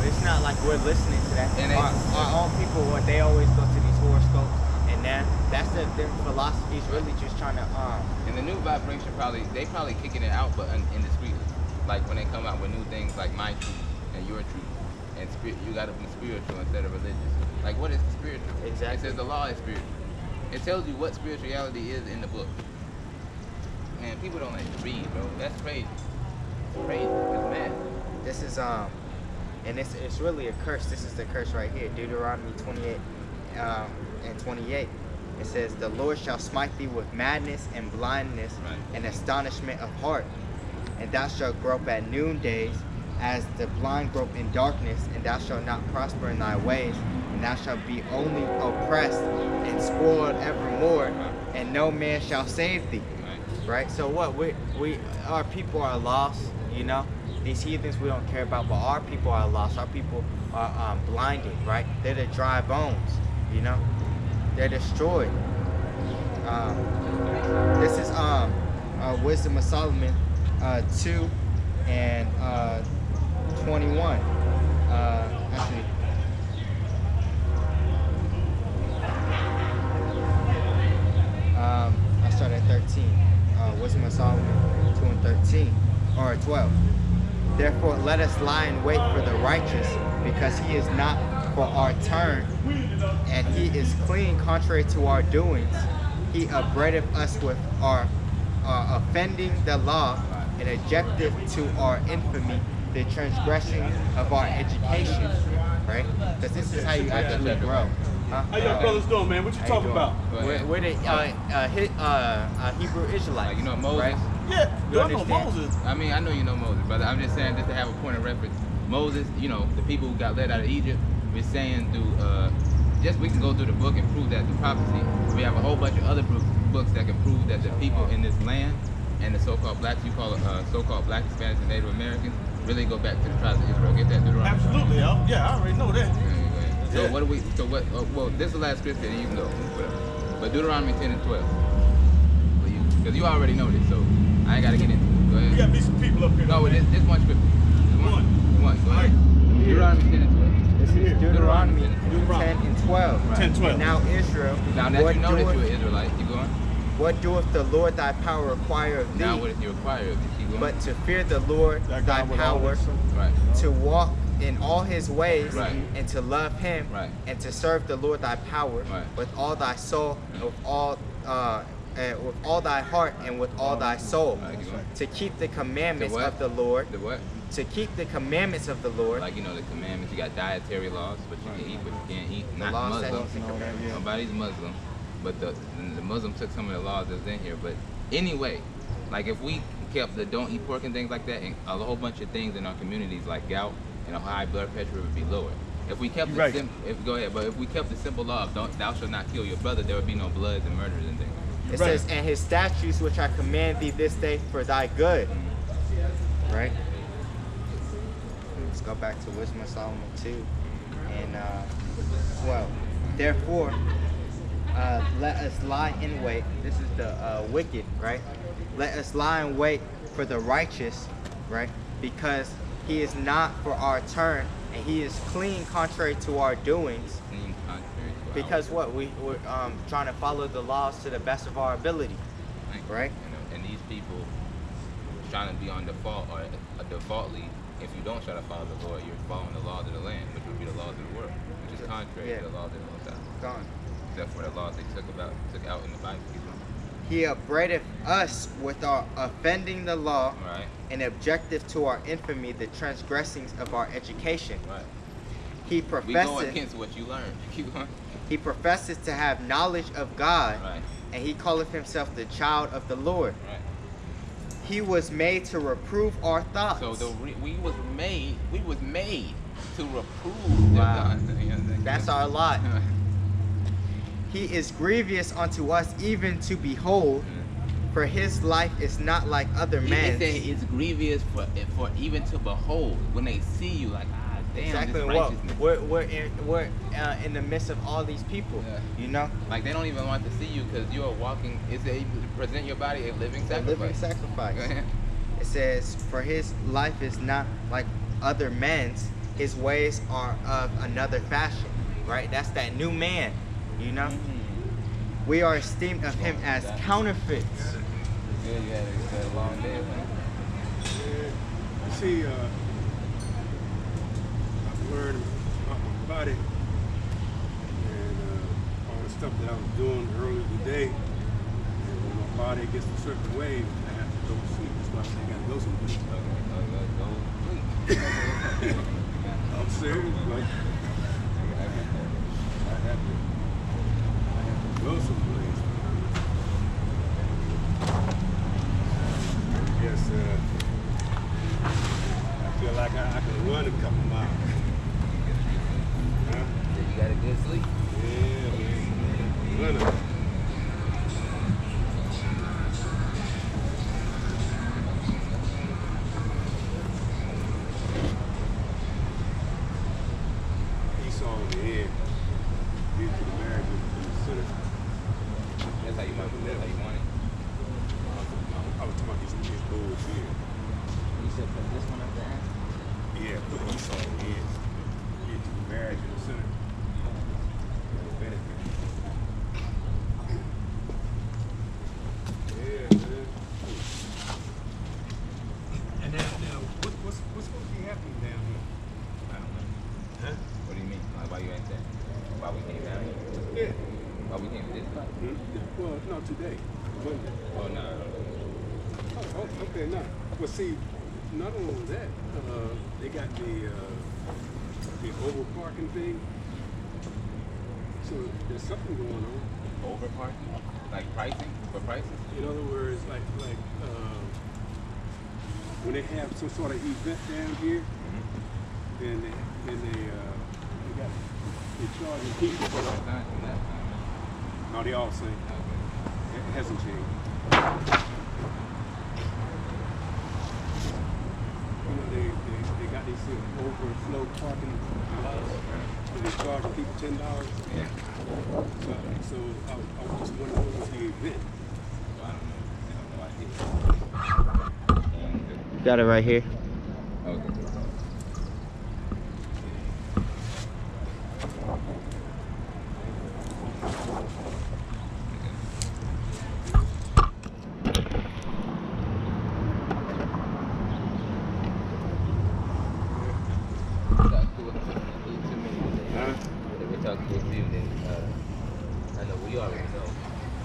it's not like we're listening to that. And our own people, what they always go to these horoscopes, and that's their philosophy is really just trying to And the new vibration they probably kicking it out, but indiscreetly. Like when they come out with new things like my truth and your truth, and you got to be spiritual instead of religious. Like what is spiritual? Exactly. It says the law is spiritual. It tells you what spirituality is in the book. Man, people don't like to read, bro. That's crazy. It's crazy. It's mad. This is and it's really a curse. This is the curse right here, Deuteronomy 28 and 28. It says, "The Lord shall smite thee with madness and blindness and astonishment of heart, and thou shalt grope at noondays, as the blind grope in darkness, and thou shalt not prosper in thy ways, and thou shalt be only oppressed and spoiled evermore, and no man shall save thee." Right? So what our people are lost, you know. These heathens we don't care about, but our people are lost. Our people are blinded, right? They're the dry bones, you know. They're destroyed. This is Wisdom of Solomon 2 and 21. Actually, I started at 13. Wisdom of Solomon 2 and 13, or 12. "Therefore let us lie in wait for the righteous, because he is not for our turn, and he is clean contrary to our doings. He upbraideth us with our offending the law, and objecteth to our infamy the transgression of our education." Right? Because this is how you actually grow. How y'all brothers doing, man? What you talking about? We're the Hebrew Israelites. Like, you know Moses? Right? Yeah, You I know understand? Moses. I mean, I know you know Moses, brother. I'm just saying, just to have a point of reference. Moses, you know, the people who got led out of Egypt, we're saying we can go through the book and prove that through prophecy. We have a whole bunch of other books that can prove that the people in this land and the so-called blacks, you call it so-called black, Hispanics, and Native Americans, really go back to the tribes of Israel. Get that, Deuteronomy? Absolutely, yeah, I already know that. So what do we? So what? Well, this is the last scripture, and you can go. But Deuteronomy 10 and 12. Because you already know this, so I ain't gotta get into it. Go ahead. We got me some people up here. No, this one scripture. One. Go ahead. Deuteronomy 10 and 12. This is Deuteronomy 10 and 12. 10, 12. And now Israel, Now that you know that you're an Israelite, keep going. what doeth the Lord thy power require of thee? Now what is he required of you? Keep going. But to fear the Lord thy power, Right. to walk in all his ways, Right. and to love him, Right. and to serve the Lord thy power Right. with all thy soul, and with all thy heart, and with all thy soul, Right, keep going. to keep the commandments The what? of the Lord, The what? to keep the commandments of the Lord. Like, you know, the commandments. You got dietary laws, what you can eat, what you can't eat. The Not law, Muslim. statutes, and commandments. Nobody's Muslim, but the Muslim took some of the laws that's in here. But anyway, like if we kept the don't eat pork and things like that, and a whole bunch of things in our communities like gout and a high blood pressure would be lower. If we kept Right. if we kept the simple law of thou shalt not kill your brother, there would be no bloods and murders and things. It Right. says, and his statutes which I command thee this day for thy good. Right? Let's go back to Wisdom of Solomon 2 and 12. Therefore, let us lie in wait. This is the wicked, right? Let us lie in wait for the righteous, right? Because he is not for our turn, and he is clean contrary to our doings. Clean contrary to our Because what we're trying to follow the laws to the best of our ability, right? And these people trying to be on default or defaultly, if you don't try to follow the Lord, you're following the laws of the land, which would be the laws of the world, which is contrary to the laws of the Most High. Gone. Except for the laws they took out in the Bible. He upbraideth us with our offending the law, Right. and objective to our infamy the transgressings of our education. Right. He We go professes against what you learned. Keep going. he professes to have knowledge of God, Right. and he calleth himself the child of the Lord. Right. He was made to reprove our thoughts. So we was made to reprove. Wow. Their That's our lot. He is grievous unto us even to behold, for his life is not like other It men's. say it's grievous for even to behold when they see you, like, damn, Exactly this what righteousness. we're in the midst of all these people, Yeah. you know. Like, they don't even want to see you because you are walking. It says present your body a living A sacrifice. living sacrifice. Go ahead. It says, for his life is not like other men's, his ways are of another fashion. Right? That's that new man, you know? We are esteemed of him as counterfeits. Yeah, you had a long day, man. You see, I've learned about my body and all the stuff that I was doing earlier today. And when my body gets a certain way, I have to go to sleep. That's why I say I gotta go someplace. I'm serious, like I have to go someplace. Yes, I feel like I can run a couple miles. Huh? You got a good sleep? Yeah, man. Running. Esau on the head. Due to the marriage in the center. That's how you want it. That's how you want it. I was talking about these bulls here. You said put this one up there? Yeah, put Esau on the head. Due to the marriage in the center. Benefit. Yeah, man. And now, what's supposed to be happening down here? I don't know. Huh? What do you mean? Like, why you ain't that? Why we came down here? Yeah. Why we came to this spot? Well, no, today. Monday. Oh, no. Oh, okay, no. Well, see, not only that, they got the over parking thing. So there's something going on. Over parking? Like pricing? For prices? In other words, like when they have some sort of event down here, then they charging people. Last time. No, they all same. It hasn't changed. You know, they got these overflow parking lots, and they charging people $10. Yeah. So I was just wondering what was the event. I don't know. Got it right here. Okay. Talk to a few, then I know we already know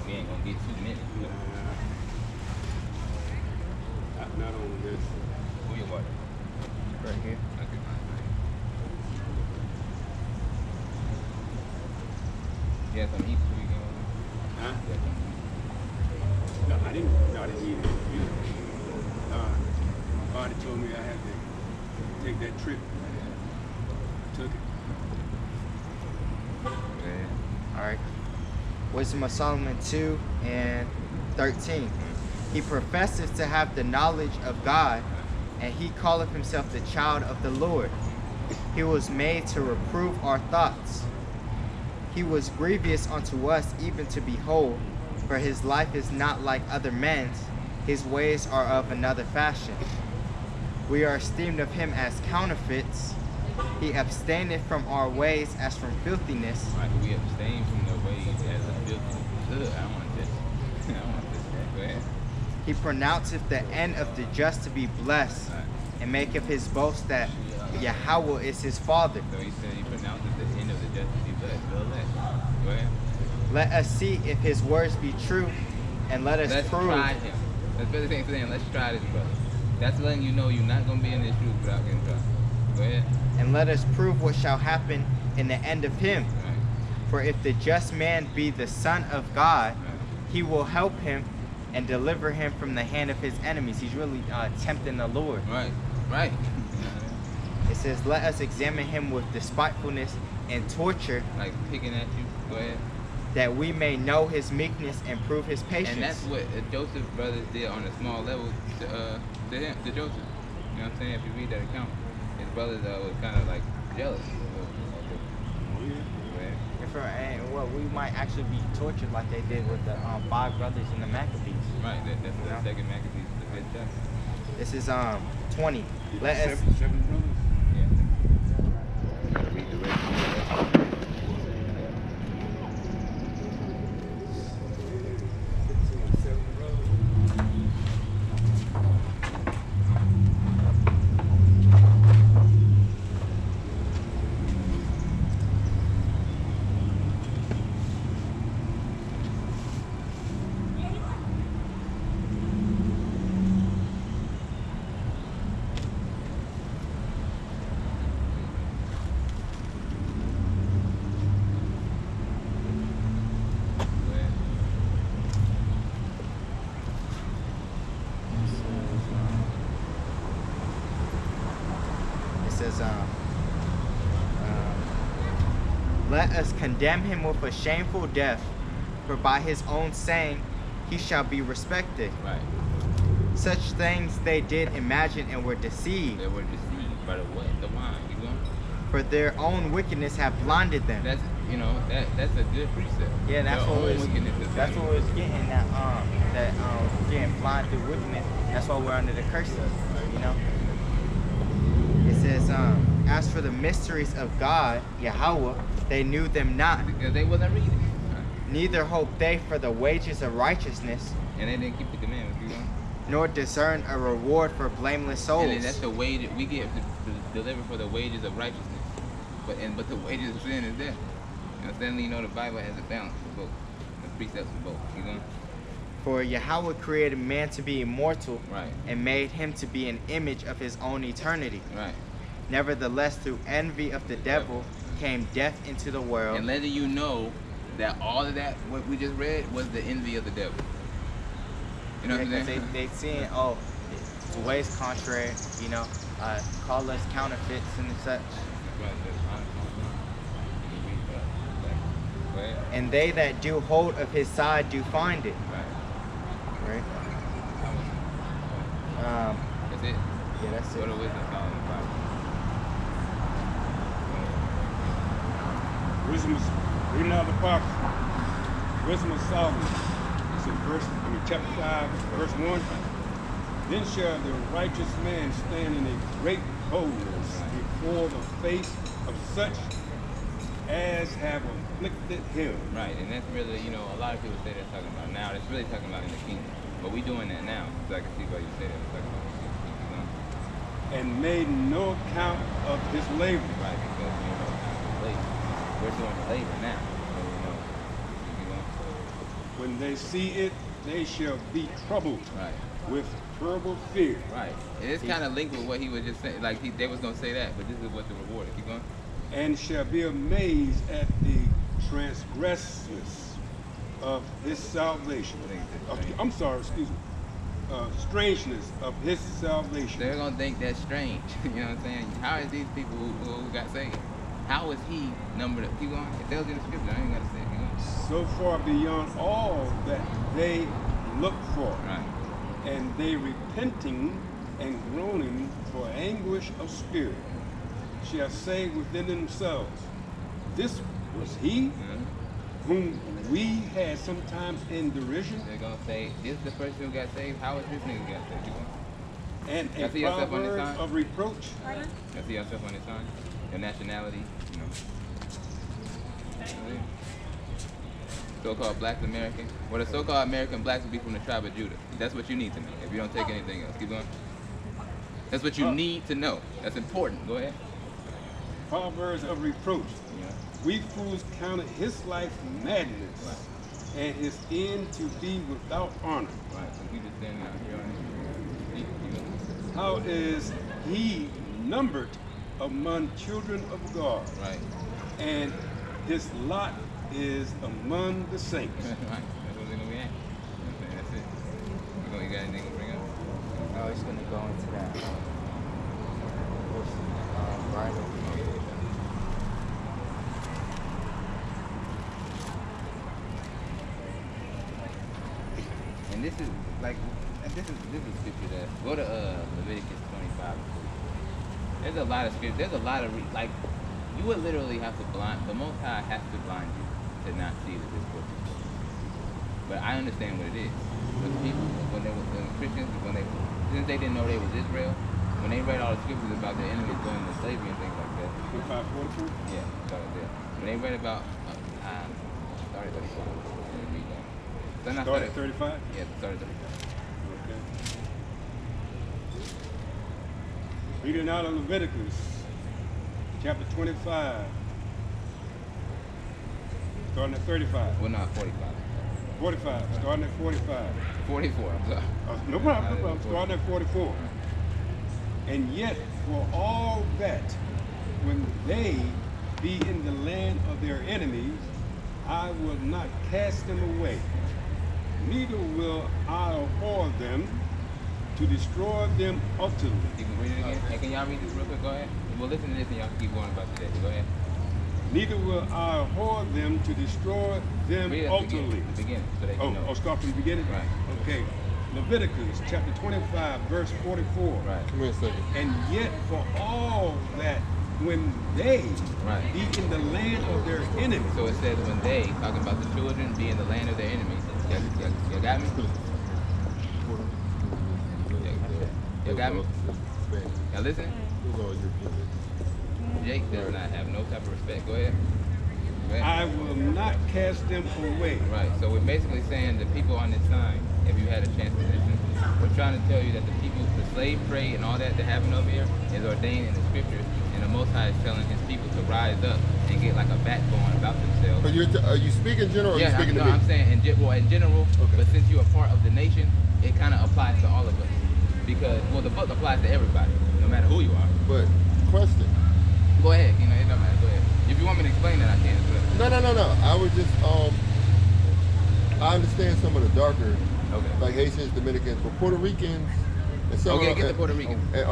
we ain't gonna get too many. Not on this. Who your water? Right here. Okay. You had some eats before you came over? Huh? You had some eats? No, I didn't eat it. My body told me I had to take that trip. I took it. All right. Wisdom of Solomon 2 and 13. He professes to have the knowledge of God, and he calleth himself the child of the Lord. He was made to reprove our thoughts. He was grievous unto us even to behold, for his life is not like other men's, his ways are of another fashion. We are esteemed of him as counterfeits. He abstaineth from our ways as from filthiness. Right, we abstain from the ways as a filthy. Ugh, I want this. I want this. Go ahead. He pronounceth the end of the just to be blessed, and maketh his boast that Yahweh is his father. So he said he pronounced at the end of the just to be blessed. Go ahead. Let us see if his words be true, and let's prove. Try him. That's better thing saying, let's try this, brother. That's letting you know you're not going to be in this truth without getting tried. Go ahead. And let us prove what shall happen in the end of him. Right. For if the just man be the son of God, Right. he will help him and deliver him from the hand of his enemies. He's really tempting the Lord. Right. Right. It says, let us examine him with despitefulness and torture, Like picking at you. Go ahead. that we may know his meekness and prove his patience. And that's what Joseph's brothers did on a small level to him, to Joseph. You know what I'm saying? If you read that account, his brothers was kind of like jealous. And well, we might actually be tortured like they did with the 5 brothers in the Maccabees. Right, that's the second Maccabees, the 5th chapter. This is 20. Let us Seven brothers? Yeah. Let us condemn him with a shameful death, for by his own saying he shall be respected. Right. Such things they did imagine and were deceived. They were deceived by the what? The wine. You going? For their own wickedness have blinded them. That's that's a good precept. Yeah, that's Their what own it's, wickedness is that's blinded. what it's getting getting blind through wickedness. That's why we're under the curse of, you know. It says, as for the mysteries of God, Yahweh, they knew them not. Because they wasn't reading. Neither hoped they for the wages of righteousness, And they didn't keep the commandments. You know. nor discern a reward for blameless souls. And then that's the way that we get to deliver for the wages of righteousness. But the wages of sin is death. And suddenly you know the Bible has a balance for both. The precepts for both. You know? For Yahweh created man to be immortal, Right. and made him to be an image of his own eternity. Right. Nevertheless, through envy of the devil came death into the world. And letting you know that all of that, what we just read, was the envy of the devil. You know what I'm because saying? they seeing, it's ways contrary, you know, call us counterfeits and such. And they that do hold of his side do find it. Right? That's it. Yeah, that's Go it. to wisdom found in the Bible. Wisdom is reading out the prophecy. Wisdom of Solomon. It's in chapter 5, verse 1. Then shall the righteous man stand in a great boldness before the face of such as have afflicted him. Right, and that's really, a lot of people say they're talking about now. It's really talking about in the kingdom. But we doing that now, so I can see why you say that. We're talking about in the kingdom, And made no account of his labor. Right, because labor. We're doing the labor now. So When they see it, they shall be troubled Right. with terrible fear. Right. And it's kind of linked with what he was just saying. Like they was gonna say that, but this is what the reward is. Keep going. And shall be amazed at the transgressness of his salvation. I'm sorry, excuse me. Strangeness of his salvation. They're gonna think that's strange. You know what I'm saying? How is these people who got saved? How is he numbered up? Keep going. It tells you in the scripture. I ain't gotta say it. Keep going. So far beyond all that they look for. Right. And they repenting and groaning for anguish of spirit shall say within themselves, this was he whom we had sometimes in derision. They're gonna say, this is the person who got saved. How is this nigga got saved? Keep going. And Y'all a see yourself on this proverb sign? of reproach. You see yourself on this sign? Your nationality, So-called Black American. Well, the so-called American blacks will be from the tribe of Judah. That's what you need to know. If you don't take anything else, keep going. That's what you need to know. That's important. Go ahead. Proverbs of reproach. Yeah. We fools counted his life madness, and his end to be without honor. Right. So we just standing out here on it. How is he numbered among children of God? Right. And his lot is among the saints. Right. That's what they're gonna be at. That's it. You got anything to bring up? No, it's gonna go into that. Bible. And this is like, this is scripture that go to Leviticus 25. There's a lot of scripture. There's a lot of like, you would literally have to blind. The Most High has to blind you to not see that this book is true. But I understand what it is. But people, when Christians, since they didn't know they was Israel, when they read all the scriptures about their enemies going into slavery and things like that. 25:44? Yeah, started there. When they read about, started 35. So not Start at 35? Yeah, started 35. Okay. Reading out of Leviticus, chapter 25, starting at 35. Well, not 45. 45, starting at 45. 44, I'm sorry. No problem, no problem. Starting at 44. And yet, for all that, when they be in the land of their enemies, I will not cast them away, neither will I abhor them to destroy them utterly. You can read it again? Hey, can y'all read this real quick? Go ahead. Well, listen to this and y'all keep going about today. Go ahead. Neither will I abhor them to destroy them Read utterly. the beginning, so they can know. Oh, start from the beginning? Right. Okay. Leviticus chapter 25, verse 44. Right. Come here a second. And yet for all that when they Right. be in the land of their enemies. So it says when they, talking about the children, be in the land of their enemies. You got me? You got me? Y'all listening? Jake does not have no type of respect. Go ahead. Go ahead. I will not cast them away. Right. So we're basically saying the people on this time, if you had a chance to listen, we're trying to tell you that the people, the slave trade and all that happened over here is ordained in the scriptures, and the Most High is telling His people to rise up and get like a backbone about themselves. Are you speaking general or are you speaking to me? I'm saying in general, Okay. but since you're a part of the nation, it kind of applies to all of us. Because, well, the book applies to everybody, no matter who you are. But, question. Go ahead, it don't matter, go ahead. If you want me to explain that, I can. No. I would just, I understand some of the darker, Okay. like Haitians, Dominicans, but Puerto Ricans, and some Okay, of get the Puerto Ricans. and